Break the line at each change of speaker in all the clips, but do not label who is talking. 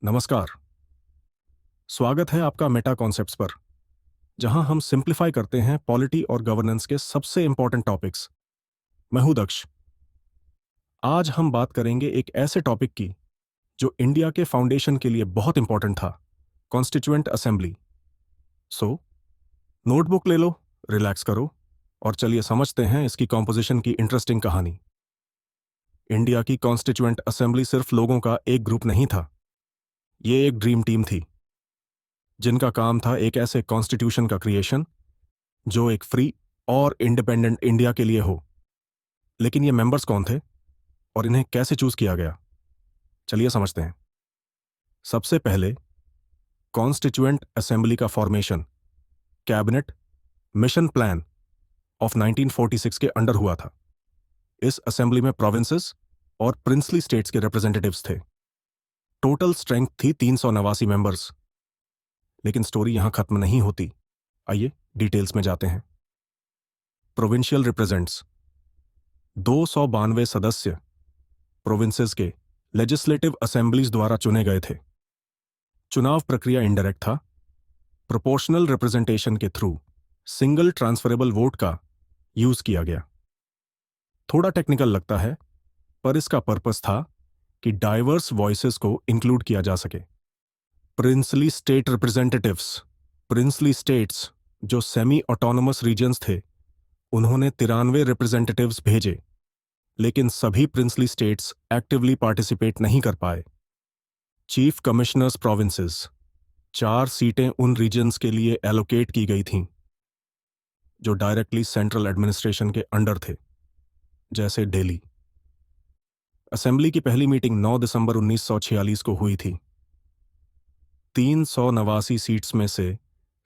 नमस्कार। स्वागत है आपका मेटा कॉन्सेप्ट्स पर, जहां हम सिंप्लीफाई करते हैं पॉलिटी और गवर्नेंस के सबसे इंपॉर्टेंट टॉपिक्स। मैं हूं दक्ष। आज हम बात करेंगे एक ऐसे टॉपिक की जो इंडिया के फाउंडेशन के लिए बहुत इंपॉर्टेंट था, कॉन्स्टिट्यूएंट असेंबली। सो नोटबुक ले लो, रिलैक्स करो और चलिए समझते हैं इसकी कॉम्पोजिशन की इंटरेस्टिंग कहानी। इंडिया की कॉन्स्टिट्यूएंट असेंबली सिर्फ लोगों का एक ग्रुप नहीं था, ये एक ड्रीम टीम थी जिनका काम था एक ऐसे कॉन्स्टिट्यूशन का क्रिएशन जो एक फ्री और इंडिपेंडेंट इंडिया के लिए हो। लेकिन ये मेंबर्स कौन थे और इन्हें कैसे चूज किया गया, चलिए समझते हैं। सबसे पहले कॉन्स्टिट्यूएंट असेंबली का formation cabinet mission plan of 1946 के अंडर हुआ था। इस असेंबली में प्रोविंसेस और प्रिंसली स्टेट्स के रिप्रेजेंटेटिव्स थे। टोटल स्ट्रेंथ थी 389 मेंबर्स। लेकिन स्टोरी यहां खत्म नहीं होती, आइए डिटेल्स में जाते हैं। प्रोविंशियल रिप्रेजेंट्स 292 सदस्य प्रोविंसेस के लेजिस्लेटिव असेंबलीज द्वारा चुने गए थे। चुनाव प्रक्रिया इनडायरेक्ट था। प्रोपोर्शनल रिप्रेजेंटेशन के थ्रू सिंगल ट्रांसफरेबल वोट का यूज किया गया। थोड़ा टेक्निकल लगता है, पर इसका पर्पस था कि डाइवर्स वॉइसेस को इंक्लूड किया जा सके। Princely state representatives, princely states जो सेमी ऑटोनोमस रीजन्स थे, उन्होंने 93 रिप्रेजेंटेटिव्स भेजे, लेकिन सभी प्रिंसली स्टेट्स एक्टिवली पार्टिसिपेट नहीं कर पाए। चीफ कमिश्नर्स प्रोविंसेस 4 सीटें उन रीजन्स के लिए एलोकेट की गई थीं जो डायरेक्टली सेंट्रल एडमिनिस्ट्रेशन के अंडर थे, जैसे दिल्ली। असेंबली की पहली मीटिंग 9 दिसंबर 1946 को हुई थी। 389 सीट्स में से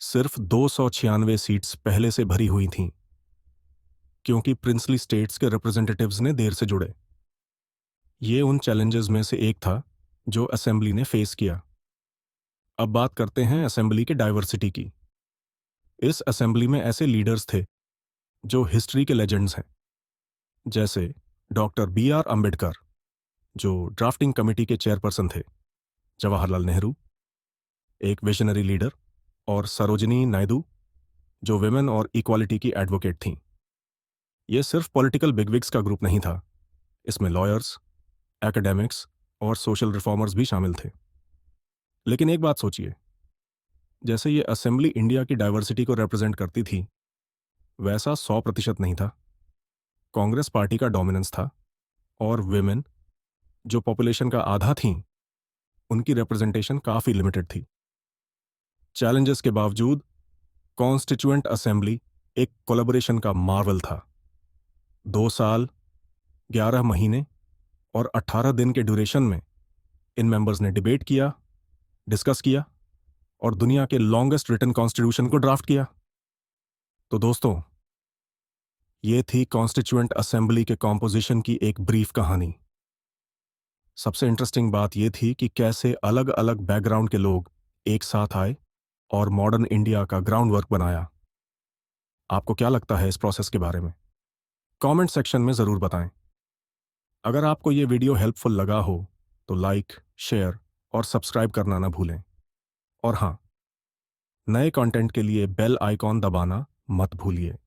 सिर्फ 296 सीट्स पहले से भरी हुई थीं, क्योंकि प्रिंसली स्टेट्स के रिप्रेजेंटेटिव्स ने देर से जुड़े। ये उन चैलेंजेस में से एक था जो असेंबली ने फेस किया। अब बात करते हैं असेंबली के डाइवर्सिटी की। इस असेंबली में ऐसे लीडर्स थे जो हिस्ट्री के लेजेंड्स हैं, जैसे डॉक्टर बी.आर. अंबेडकर, जो ड्राफ्टिंग कमेटी के चेयरपर्सन थे, जवाहरलाल नेहरू, एक विजनरी लीडर, और सरोजिनी नायडू, जो विमेन और इक्वालिटी की एडवोकेट थीं। यह सिर्फ पॉलिटिकल बिगविग्स का ग्रुप नहीं था, इसमें लॉयर्स, एकेडमिक्स और सोशल रिफॉर्मर्स भी शामिल थे। लेकिन एक बात सोचिए, जैसे ये असेंबली इंडिया की डाइवर्सिटी को रिप्रेजेंट करती थी, वैसा 100% नहीं था। कांग्रेस पार्टी का डोमिनेंस था और विमेन, जो पॉपुलेशन का आधा थीं, उनकी रिप्रेजेंटेशन काफी लिमिटेड थी। चैलेंजेस के बावजूद कॉन्स्टिट्यूएंट असेंबली एक कोलैबोरेशन का मार्वल था। 2 साल, 11 महीने और 18 दिन के ड्यूरेशन में इन मेंबर्स ने डिबेट किया, डिस्कस किया और दुनिया के लॉन्गेस्ट रिटन कॉन्स्टिट्यूशन को ड्राफ्ट किया। तो दोस्तों, ये थी कॉन्स्टिट्यूएंट असेंबली के कॉम्पोजिशन की एक ब्रीफ कहानी। सबसे इंटरेस्टिंग बात यह थी कि कैसे अलग अलग बैकग्राउंड के लोग एक साथ आए और मॉडर्न इंडिया का ग्राउंड वर्क बनाया। आपको क्या लगता है इस प्रोसेस के बारे में? कमेंट सेक्शन में जरूर बताएं। अगर आपको यह वीडियो हेल्पफुल लगा हो तो लाइक, शेयर और सब्सक्राइब करना ना भूलें। और हाँ, नए कंटेंट के लिए बेल आइकॉन दबाना मत भूलिए।